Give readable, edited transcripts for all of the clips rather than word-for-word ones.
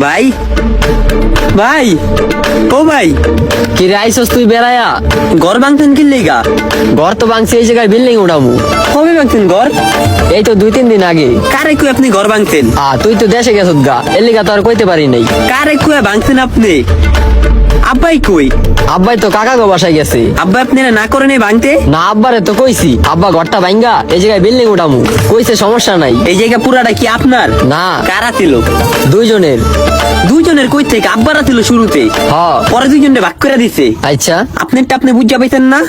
ভাই ভাই ও ভাই, কি রে আইসস তুই বেড়ায়া? ঘর ভাঙতেন কি লেগা? ঘর তো ভাঙছে, এই জায়গায় বিল্ডিং উঠাবো। কবে ভাঙতেন ঘর? এই তো 2-3 দিন আগে। কারে কুয়ে আপনি ঘর ভাঙতেন? তুই তো দেশে গেছত গা, এর লিগা তো আর কইতে পারি নাই। কারে কুয়ে ভাঙতেন আপনি? আব্বাই কই? আব্বাই তো কাকা গো বাসায় গেছে। আব্বা আপনারা না করেন ভাঙতে? না, আব্বারে তো কইছি আব্বা ঘরটা ভাঙ্গা এই জায়গায় বিল্ডিং উঠামু, কইছে সমস্যা নাই। এই জায়গা পুরাটা কি আপনার? না, কারা ছিল? দুইজনের। দুইজনের কই থেকে? আব্বারা ছিল শুরুতে, পরে দুইজনে ভাগ করে দিছে। আচ্ছা, আপনারটা আপনি বুঝা পাইছেন না?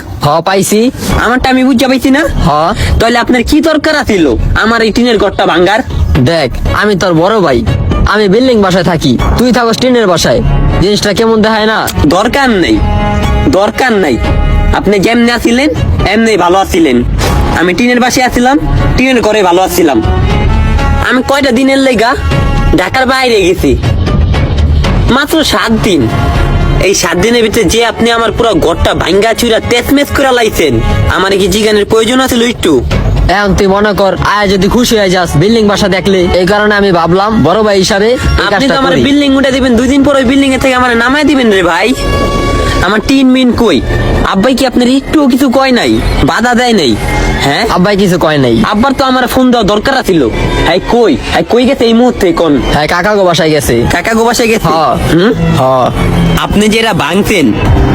পাইছি। আমারটা আমি বুঝা পাইছি না? তাহলে আপনার কি দরকার ছিল আমার এই টিনের ঘরটা ভাঙ্গার? দেখ, আমি তোর বড় ভাই, আমি বিল্ডিং বাসায় থাকি, তুই থাকস টিনের বাসায়, জিনিসটা কেমন দেখায় না? দরকার নেই, দরকার নাই। আপনি যেমনি আছিলেন এমনি ভালো আছিলেন। আমি টিনের বাসায় আছিলাম, টিনের ঘরে ভালো আছিলাম। আমি কয়টা দিনের লেগা ঢাকার বাইরে গেছি, মাত্র 7 দিন। এই 7 দিনের ভিতরে যে আপনি আমার পুরো ঘরটা ভাঙ্গা চুরা তেজমেজ করে লাইছেন, আমার কি জিগানের প্রয়োজন আছিল একটু? এখন তুই মনে কর আয় যদি খুশি হয়ে যাস বিল্ডিং বাসা দেখলে, এই কারণে আমি ভাবলাম বড় ভাই হিসাবে আপনি তো আমার বিল্ডিং উঠে দিবেন, 2 দিন পর ওই বিল্ডিং এর থেকে আমার নামায় দিবেন রে ভাই। আমার টিন মিন কই? আব্বাই কি আপনার একটুও কিছু কয় নাই, বাধা দেয় নাই? হ্যাঁ, আব্বাই কিছু কয় নাই। আব্বার তো আমার ফোন দেওয়া দরকার ছিল। হ্যাঁ কই, হ্যাঁ কই গেছে এই মুহূর্তে? কোন? হ্যাঁ, কাকা গো বাসায় গেছে। কাকা গো বাসায় গেছে? আপনি যেটা ভাঙতেন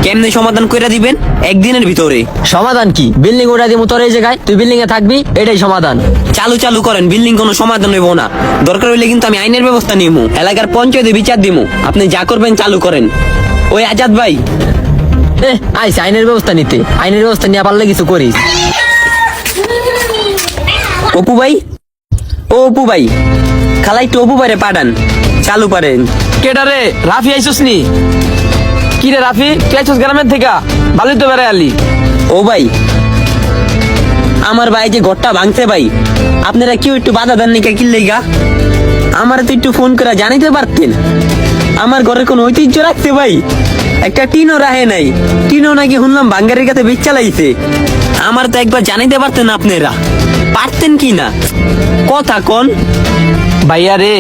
কেমনে সমাধান করে দিবেন একদিনের ভিতরে? সমাধান কি? বিল্ডিং উঠা দিমু তোর এই জায়গায়, তুই বিল্ডিং এ থাকবি, এটাই সমাধান। চালু করেন, বিল্ডিং কোনো সমাধান হইব না। দরকার হইলে কিন্তু আমি আইনের ব্যবস্থা নিমু, এলাকার পঞ্চায়েতে বিচার দিমু। আপনি যা করবেন চালু করেন। ওই আজাদ ভাই, আইসি আইনের ব্যবস্থা নিতে, আইনের ব্যবস্থা নিয়ে পারলে কিছু করিস। অপু ভাই, ও অপু ভাই, খালা একটু অপু ভাইরে পাঠান, চালু পারেন। কেডা রে? রাফি আইসস নি? কি রে রাফি, তুই আইসস গ্রামের থেকে? ভালোই তো বেড়াই আলি। ও ভাই, আমার ভাই যে ঘরটা ভাঙতে ভাই, আপনারা কেউ একটু বাধা দেন নাকি? কি লেগা? আমার তো একটু ফোন করে জানিতে পারতেন। আমার ঘরের কোন ঐতিহ্য রাখতে ভাই, একটা টিনও রাহে নাই। টিনও নাকি শুনলাম বাঙ্গারের কাছে বেচ চালাইছে। আমার তো একবার জানিতে পারতেন, আপনারা পারতেন কি না? কথা কোন ভাইয়া রে,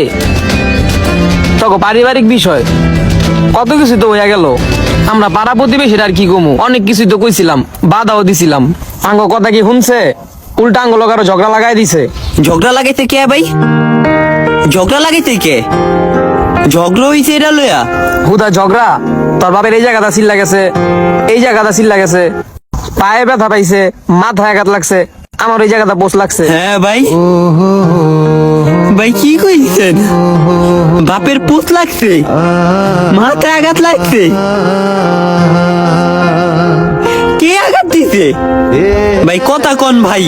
তোকে পারিবারিক বিষয় কত কিছু তো হইয়া গেল। আমরা পাড়া প্রতিবেশীর আর কি কমু, অনেক কিছুই তো কইছিলাম, বাধাও দিছিলাম। আঙ্গ কথা কি শুনছে? উল্টা আঙ্গ লোক আরো ঝগড়া লাগাই দিছে। ঝগড়া লাগাইতে কে ভাই? ঝগড়া লাগাইতে কে? ঝগড়া হইছে এটা লইয়া? হুদা ঝগড়া। তোর বাপের এই জায়গাটা চিল্লা গেছে, এই জায়গাটা চিল্লা গেছে, পায়ে ব্যথা পাইছে, মাথায় আঘাত লাগছে, আমার ওই জায়গাটা পোষ লাগছে। হ্যাঁ ভাই, ভাই কি কইছেন? বাপের পুত লাগছে, মাথায় আঘাত লাগছে? কে আঘাত দিছে ভাই? কথা কোন ভাই?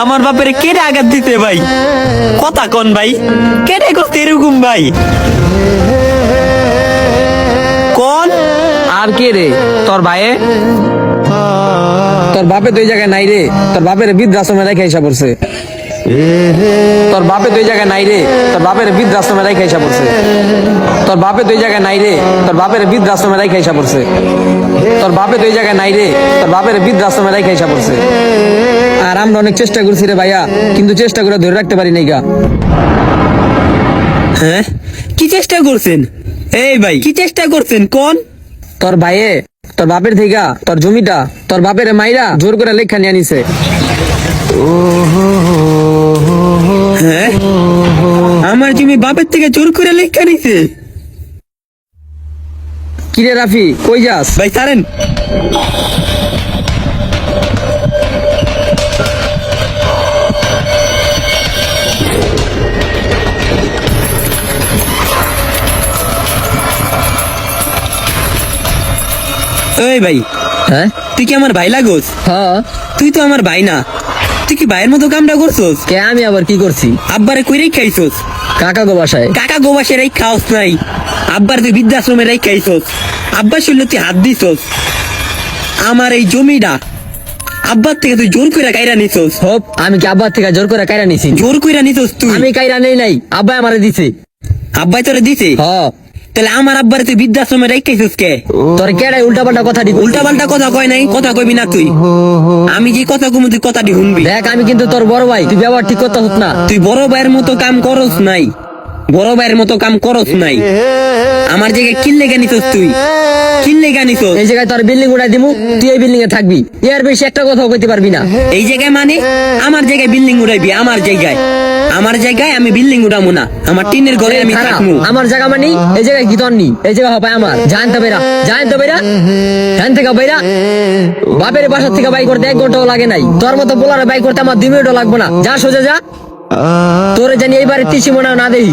আমার বাপের কেটে আঘাত দিতে ভাই? কথা কোন ভাই? কেটে করতে এরকম ভাই? কোন? আর কে রে? তোর ভাইয়ে? তোর বাপে তো এই জায়গায় নাই রে, তোর বাপের বৃদ্ধাশ্রমে রেখে হিসাব করছে। তোর বাপে তো এই জায়গায় নাই রে, তোর বাপের বৃদ্ধাশ্রমে রেখে হিসাব করছে। তোর বাপে তো এই জায়গায় নাই রে, তোর বাপের বৃদ্ধাশ্রমে রেখে হিসাব করছে। তোর বাপে তো এই জায়গায় নাই রে, তোর বাপের বৃদ্ধাশ্রমে রেখে হিসাব করছে। আর আমরা অনেক চেষ্টা করছি রে ভাইয়া, কিন্তু চেষ্টা করে ধরে রাখতে পারি নাই গা। হ্যাঁ, কি চেষ্টা করছেন? এই ভাই কি চেষ্টা করছেন কোন? তোর ভাইয়ে তোর বাপের থেকে তোর জমিটা তোর বাপের মাইরা জোর করে লেখা নিয়ে নিছে। হ্যাঁ, আমার জমি বাপের থেকে জোর করে লেখা নিছে? কিরে রাফি, কই যাস? ভাই ছাড়েন। ওই ভাই, হ্যাঁ তুই কি আমার ভাই লাগোস? হ্যাঁ। তুই তো আমার ভাই না, তুই কি ভাইয়ের মতো কামটা করছোস? কে আমি আবার কি করছি? আব্বারে কইরেই খাইছোস? কাকা গো বাসায়। কাকা গোবাসে রাই খাওস নাই, আব্বার তুই বৃদ্ধাশ্রমে রাই খাইছোস। আব্বার শুনলে তুই হাত দিছোস। আমার এই জমিটা আব্বার থেকে তুই জোর কইরা কাইরা নিছোস। হোপ, আমি কি আব্বার থেকে জোর করে কাইরা নিছি? জোর কইরা নিছোস তুই? আমি কাইরা নেই নাই, আব্বাই আমারে দিছে। আব্বাই তোরে দিছে? তাহলে আমার আব্বারে তুই বৃদ্ধাশ্রমে রাই খাইছোস কে? তোর কেডাই উল্টা পাল্টা কথা দি? উল্টা পাল্টা কথা কয় নাই, কথা কইবি না তুই। আমি যে কথা কমু তুই কথাটি শুনবি। দেখ, আমি কিন্তু তোর বড় ভাই, তুই ব্যবহার ঠিক করতে হত না। তুই বড় ভাইয়ের মতো কাম করস নাই, বড় ভাইয়ের মতো কাম করস নাই। আমার জায়গায় কিনলে গানিছস তুই, কিনলে গানিছস। এই জায়গায় তোর বিল্ডিং উড়াই দিমু, তুই এই বিল্ডিং এ থাকবি, এর বেশি একটা কথাও কইতে পারবি না। এই জায়গায় মানে আমার জায়গায় বিল্ডিং উড়াইবি? আমার জায়গায়, আমার জায়গায় আমি বিল্ডিং উড়ামু না, আমার টিনের ঘরে আমি খারাপ। থাকমু। আমার জায়গা মানে এই জায়গায় কি তোর নি? এই জায়গা হবে আমার। জানতে বেরা, জানতে বেরা, জান থেকে বাইরা। বাপের বাসা থেকে বাই করতে 1 ঘন্টাও লাগে নাই, তোর মতো বলারে বাই করতে আমার 2 মিনিটও লাগবে না। যা সোজা যা, তোরে জানি এইবারে তিসি মনে না দেই।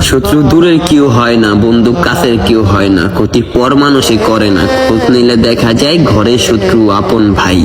শত্রু দূরের কেউ হয় না, বন্ধু কাছের কেউ হয় না, ক্ষতি পর মানুষই করে না, খোঁজ নিলে দেখা যায় ঘরে শত্রু আপন ভাই।